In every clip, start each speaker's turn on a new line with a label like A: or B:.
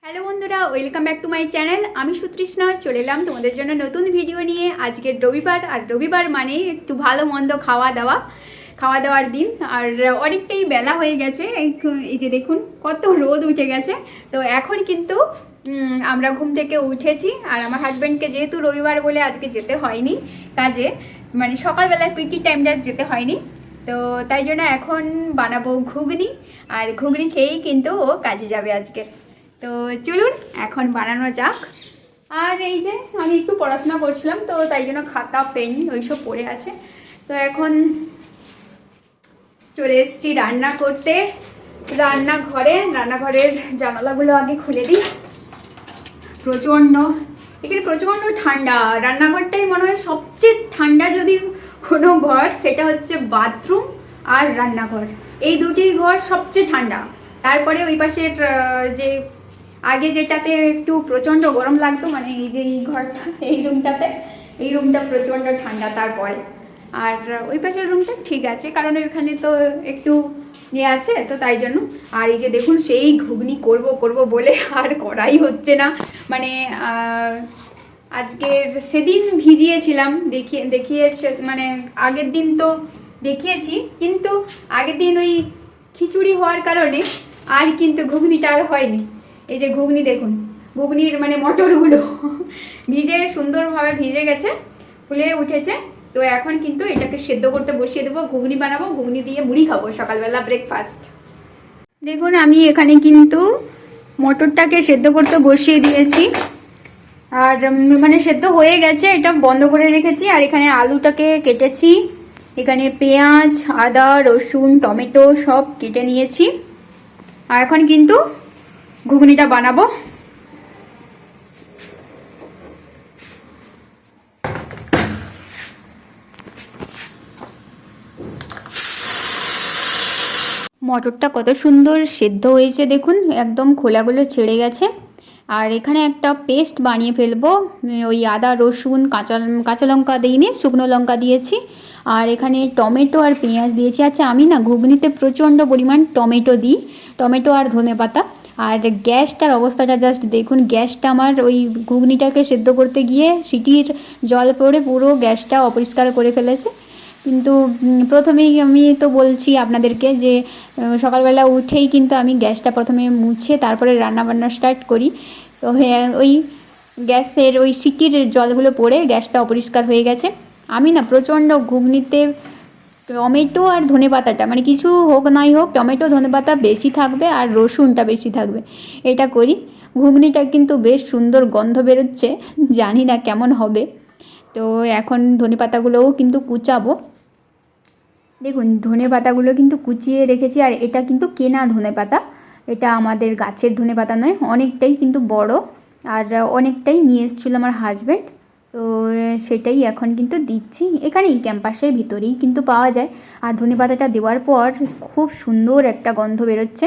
A: Hello বন্ধুরা, welcome back to my channel. আমি সুতৃষ্ণা চলে এলাম তোমাদের জন্য নতুন ভিডিও নিয়ে। আজকে রবিবার, আর রবিবার মানে একটু ভালো মন্দ খাওয়া দাওয়ার দিন। আর অনেকটাই বেলা হয়ে গেছে, এই যে দেখুন কত রোদ উঠে গেছে। তো এখন কিন্তু আমরা ঘুম থেকে উঠেছি, আর আমার হাজব্যান্ডকে যেহেতু রবিবার বলে আজকে যেতে হয়নি কাজে, মানে সকালবেলায় পিটি টাইমটা যেতে হয়নি, তো তাই জন্য এখন বানাবো ঘুগনি। আর ঘুগনি খেয়েই কিন্তু ও কাজে যাবে আজকে। তো চলুন এখন বানানো যাক। আর এই যে আমি একটু পড়াশোনা করছিলাম, তো তাই জন্য খাতা পেন ওইসব পড়ে আছে। তো এখন চলে এসেছি রান্না করতে রান্নাঘরের জানালাগুলো আগে খুলে দিই। এখানে প্রচণ্ড ঠান্ডা। রান্নাঘরটাই মনে হয় সবচেয়ে ঠান্ডা, যদি কোনো ঘর সেটা হচ্ছে বাথরুম আর রান্নাঘর। এই দুটি ঘর সবচেয়ে ঠান্ডা। তারপরে ওই পাশের যে আগে যেটাতে একটু প্রচণ্ড গরম লাগতো, মানে এই যে এই ঘরটা, এই রুমটা প্রচণ্ড ঠান্ডা। তারপরে আর ওই পাশের রুমটা ঠিক আছে, কারণ ওইখানে তো একটু ইয়ে আছে, তো তাই জন্য। আর এই যে দেখুন, সেই ঘুগনি করব বলে আর করাই হচ্ছে না। মানে আজকের সেদিন ভিজিয়েছিলাম, দেখিয়েছে, মানে আগের দিন তো দেখিয়েছি, কিন্তু আগের দিন ওই খিচুড়ি হওয়ার কারণে আর কিন্তু ঘুগনিটা আর হয়নি। এই যে ঘুগনি দেখুন, ঘুগনির মানে মটরগুলো ভিজে সুন্দরভাবে ভিজে গেছে, ফুলে উঠেছে। তো এখন কিন্তু এটাকে সেদ্ধ করতে বসিয়ে দেবো, ঘুগনি বানাবো, ঘুগনি দিয়ে মুড়ি খাবো সকালবেলা ব্রেকফাস্ট। দেখুন আমি এখানে কিন্তু মটরটাকে সেদ্ধ করতে বসিয়ে দিয়েছি, আর মানে সেদ্ধ হয়ে গেছে, এটা বন্ধ করে রেখেছি। আর এখানে আলুটাকে কেটেছি, এখানে পেঁয়াজ, আদা, রসুন, টমেটো সব কেটে নিয়েছি। আর এখন কিন্তু ঘুগনিটা বানাবো। মটরটা কত সুন্দর সেদ্ধ হয়েছে দেখুন, একদম খোলাগুলো ছেড়ে গেছে। আর এখানে একটা পেস্ট বানিয়ে ফেলবো, ওই আদা রসুন কাঁচা লঙ্কা দিইনি, শুকনো লঙ্কা দিয়েছি। আর এখানে টমেটো আর পেঁয়াজ দিয়েছি। আচ্ছা, আমি না ঘুগনিতে প্রচণ্ড পরিমাণ টমেটো দিই, টমেটো আর ধনেপাতা। আর গ্যাসটার অবস্থাটা জাস্ট দেখুন, গ্যাসটা আমার ওই ঘুগনিটাকে সেদ্ধ করতে গিয়ে সিটির জল পড়ে পুরো গ্যাসটা অপরিষ্কার করে ফেলেছে। কিন্তু প্রথমেই আমি তো বলছি আপনাদেরকে যে সকালবেলা উঠেই কিন্তু আমি গ্যাসটা প্রথমে মুছে তারপরে রান্নাবান্না স্টার্ট করি। তো ওই গ্যাসের ওই সিটির জলগুলো পড়ে গ্যাসটা অপরিষ্কার হয়ে গেছে। আমি না প্রচণ্ড ঘুগনিতে টমেটো আর ধনেপাতাটা, মানে কিছু হোক নাই হোক, টমেটো ধনেপাতা বেশি থাকবে আর রসুনটা বেশি থাকবে, এটা করি। ঘুগনিটা কিন্তু বেশ সুন্দর গন্ধ বেরোচ্ছে, জানি না কেমন হবে। তো এখন ধনেপাতাগুলোও কিন্তু কুচাবো। দেখুন ধনেপাতাগুলো কিন্তু কুচিয়ে রেখেছি, আর এটা কিন্তু কেনা ধনেপাতা, এটা আমাদের গাছের ধনেপাতা নয়, অনেকটাই কিন্তু বড়। আর অনেকটাই নিয়ে এসেছিলো আমার হাজব্যান্ড, তো সেটাই এখন কিন্তু দিচ্ছি। এখানেই ক্যাম্পাসের ভিতরেই কিন্তু পাওয়া যায়। আর ধনেপাতাটা দেওয়ার পর খুব সুন্দর একটা গন্ধ বেরোচ্ছে।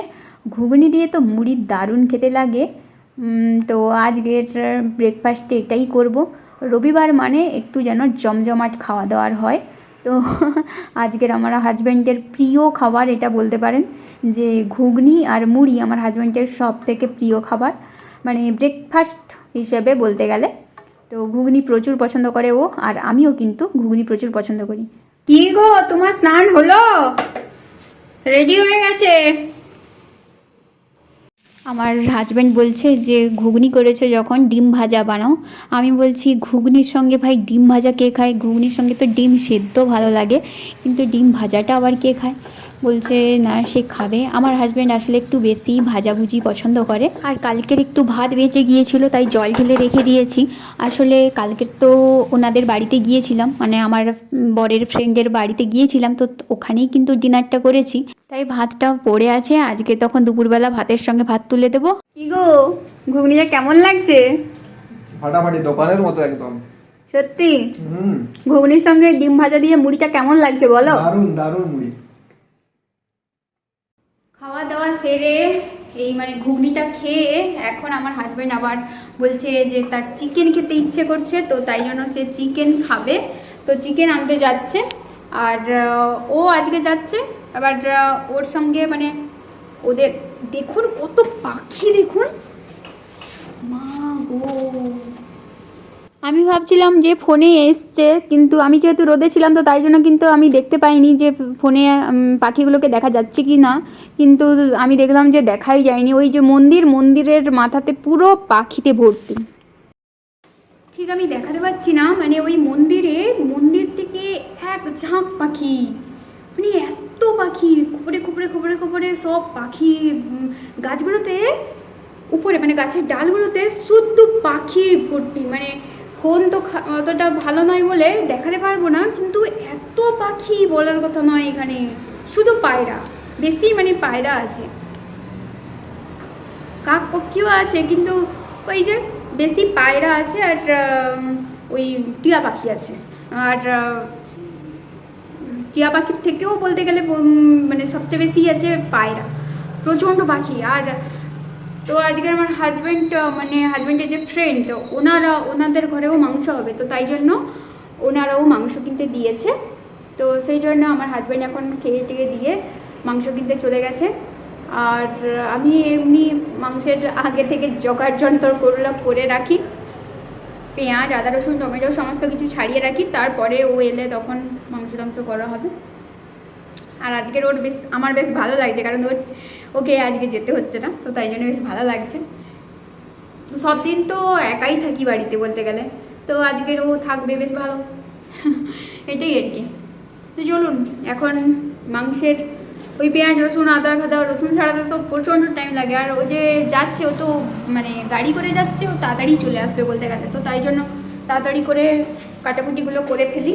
A: ঘুগনি দিয়ে তো মুড়ি দারুণ খেতে লাগে। তো আজকের ব্রেকফাস্টে এটাই করব। রবিবার মানে একটু যেন জমজমাট খাওয়া দাওয়ার হয়। তো আজকের আমার হাজব্যান্ডের প্রিয় খাবার এটা বলতে পারেন, যে ঘুগনি আর মুড়ি আমার হাজব্যান্ডের সব থেকে প্রিয় খাবার, মানে ব্রেকফাস্ট হিসেবে বলতে গেলে। তো ঘুগনি প্রচুর পছন্দ করে ও, আর আমিও কিন্তু ঘুগনি প্রচুর পছন্দ করি। কি গো, তোমার স্নান হলো? রেডি হয়ে গেছে? আমার হাজব্যান্ড বলছে যে ঘুগনি করেছে যখন ডিম ভাজা বানাও। আমি বলছি ঘুগনির সঙ্গে ভাই ডিম ভাজা কে খায়? ঘুগনির সঙ্গে তো ডিম সেদ্ধ ভালো লাগে, কিন্তু ডিম ভাজাটা আবার কে খায়? বলছে না, সে খাবে। আমার হাজব্যান্ড আসলে একটু বেশি ভাজাভুজি পছন্দ করে। আর কালকের একটু ভাত বেঁচে গিয়েছিল, তাই জল ঢেলে রেখে দিয়েছি। আসলে কালকের তো ওনাদের বাড়িতে গিয়েছিলাম, মানে আমার বরের ফ্রেন্ডের বাড়িতে গিয়েছিলাম, তো ওখানেই কিন্তু ডিনারটা করেছি, তাই ভাতটা পড়ে আছে। আজকে তখন দুপুরবেলা ভাতের সঙ্গে ভাত তুলে দেবো। কি গো, ঘুগনিটা কেমন লাগছে?
B: ফাটাফাটি, দোকানের মতো একদম।
A: সত্যি? ঘুগনির সঙ্গে ডিম ভাজা দিয়ে মুড়িটা কেমন লাগছে বলো?
B: দারুণ দারুণ মুড়ি।
A: খাওয়া দাওয়া সেরে এই মানে ঘুগনিটা খেয়ে এখন আমার হাজব্যান্ড আবার বলছে যে তার চিকেন খেতে ইচ্ছে করছে, তো তাই জন্য সে চিকেন খাবে, তো চিকেন আনতে যাচ্ছে। আর ও আজকে যাচ্ছে, আবার ওর সঙ্গে মানে ওদের দেখুন কত পাখি, দেখুন মা গো, আমি ভাবছিলাম যে ফোনে এসছে, কিন্তু আমি যেহেতু রোদে ছিলাম তো তাই জন্য কিন্তু আমি দেখতে পাইনি যে ফোনে পাখিগুলোকে দেখা যাচ্ছে কি না। কিন্তু আমি দেখলাম যে দেখাই যায়নি। ওই যে মন্দিরের মাথাতে পুরো পাখিতে ভর্তি। ঠিক আমি দেখাতে পারছি না, মানে ওই মন্দির থেকে এক ঝাঁক পাখি, মানে এত পাখি খোপরে খোপরে খোপরে খোপরে সব পাখি গাছগুলোতে উপরে, মানে গাছের ডালগুলোতে শুধু পাখির ভর্তি। মানে ফোন তো অতটা ভালো নয় বলে দেখাতে পারবো না, কিন্তু এত পাখি বলার কথা নয়। এখানে শুধু পায়রা বেশি, মানে পায়রা আছে, কাক পক্ষীও আছে, কিন্তু ওই যে বেশি পায়রা আছে আর ওই টিয়া পাখি আছে। আর টিয়া পাখির থেকেও বলতে গেলে মানে সবচেয়ে বেশি আছে পায়রা, প্রচণ্ড পাখি। আর তো আজকে আমার হাজব্যান্ডের যে ফ্রেন্ড, তো ওনাদের ঘরেও মাংস হবে, তো তাই জন্য ওনারাও মাংস কিনতে দিয়েছে। তো সেই জন্য আমার হাজব্যান্ড এখন খেয়ে টেয়ে দিয়ে মাংস কিনতে চলে গেছে। আর আমি এমনি মাংসের আগে থেকে জোগাড় যন্ত্র করে রাখি, পেঁয়াজ, আদা, রসুন, টমেটো সমস্ত কিছু ছাড়িয়ে রাখি, তারপরে ও এলে তখন মাংস টাংস করা হবে। আর আজকের আমার বেশ ভালো লাগছে, কারণ ওকে আজকে যেতে হচ্ছে না, তো তাই জন্য বেশ ভালো লাগছে। সব দিন তো একাই থাকি বাড়িতে বলতে গেলে, তো আজকের ও থাকবে, বেশ ভালো। এটাই আর কি। তো চলুন এখন মাংসের ওই পেঁয়াজ, রসুন, আদা ফাদা, রসুন ছাড়াতে তো প্রচণ্ড টাইম লাগে। আর ও যে যাচ্ছে, ও তো মানে গাড়ি করে যাচ্ছে, ও তাড়াতাড়ি চলে আসবে বলতে গেলে, তো তাই জন্য তাড়াতাড়ি করে কাটাকুটিগুলো করে ফেলি।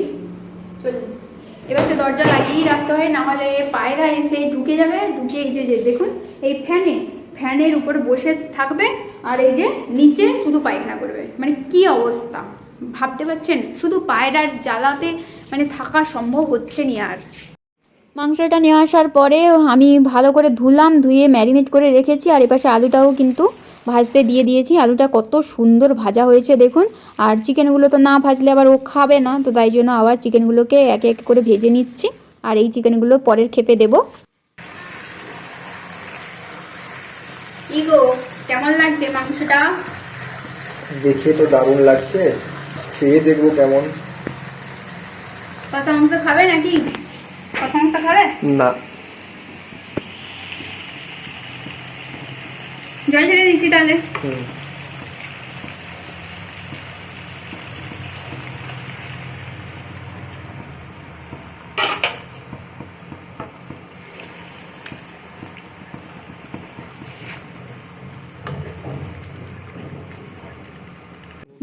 A: চলুন, এবার সে দরজা লাগিয়েই রাখতে হয়, নাহলে পায়রা এসে ঢুকে যাবে। ঢুকে এই যে দেখুন, এই ফ্যানের উপর বসে থাকবে, আর এই যে নিচে শুধু পায়খানা করবে। মানে কি অবস্থা ভাবতে পারছেন? শুধু পায়রার জ্বালাতে মানে থাকা সম্ভব হচ্ছে না। আর মাংসটা নিয়ে আসার পরে আমি ভালো করে ধুয়ে ম্যারিনেট করে রেখেছি। আর এপাশে আলুটাও কিন্তু ভাজতে দিয়ে দিয়েছি। আলুটা কত সুন্দর ভাজা হয়েছে দেখুন। আর চিকেনগুলো তো না ভাজলে আবার ও খাবে না, তো তাই জন্য আবার চিকেনগুলোকে একে একে করে ভেজে নিচ্ছি। আর এই চিকেনগুলো পরের খেপে দেবো। কি গো, কেমন লাগছে মাংসটা?
B: দেখে তো দারুণ লাগছে, খেয়ে দেখবো কেমন।
A: কষা মাংস খাবে নাকি? কষা মাংস খাবে
B: না।
A: জল ঢেলে দিচ্ছি তাহলে।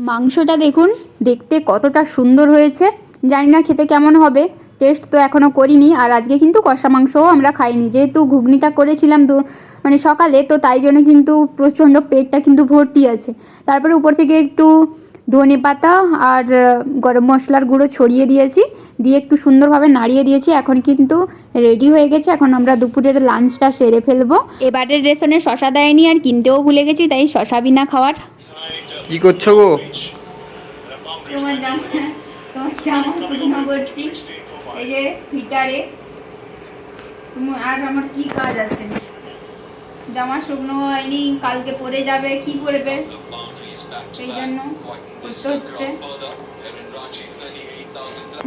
A: মাংসটা দেখুন, দেখতে কতটা সুন্দর হয়েছে। জানি না খেতে কেমন হবে, টেস্ট তো এখনও করিনি। আর আজকে কিন্তু কষা মাংসও আমরা খাইনি, যেহেতু ঘুগনিটা করেছিলাম মানে সকালে, তো তাই জন্য কিন্তু প্রচণ্ড পেটটা কিন্তু ভর্তি আছে। তারপরে উপর থেকে একটু ধনে পাতা আর গরম মশলার গুঁড়ো ছড়িয়ে দিয়েছি, দিয়ে একটু সুন্দরভাবে নাড়িয়ে দিয়েছি। এখন কিন্তু রেডি হয়ে গেছে। এখন আমরা দুপুরের লাঞ্চটা সেরে ফেলবো। এবারের রেশনে শশা দেয়নি, আর কিনতেও ভুলে গেছি, তাই শশা বিনা খাওয়ার।
B: কি করছো গো?
A: তোমার জামা শুকনো করছি এই যে হিটারে। আর আমার কি কাজ আছে? জামা শুকনো হয়নি, কালকে পরে যাবে, কি পরবে, সেই জন্য করতে হচ্ছে।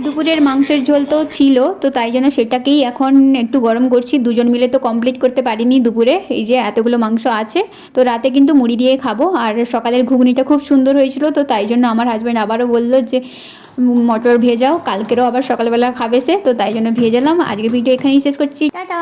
A: দুপুরের মাংসের ঝোল তো ছিল, তো তাই জন্য সেটাকেই এখন একটু গরম করছি। দুজন মিলে তো কমপ্লিট করতে পারিনি দুপুরে, এই যে এতগুলো মাংস আছে। তো রাতে কিন্তু মুড়ি দিয়ে খাবো। আর সকালের ঘুগনিটা খুব সুন্দর হয়েছিল, তো তাই জন্য আমার হাজব্যান্ড আবারও বললো যে মটর ভেজাও, কালকেরও আবার সকালবেলা খাবে সে, তো তাই জন্য ভেজালাম। আজকে ভিডিও এখানেই শেষ করছি, টাটা।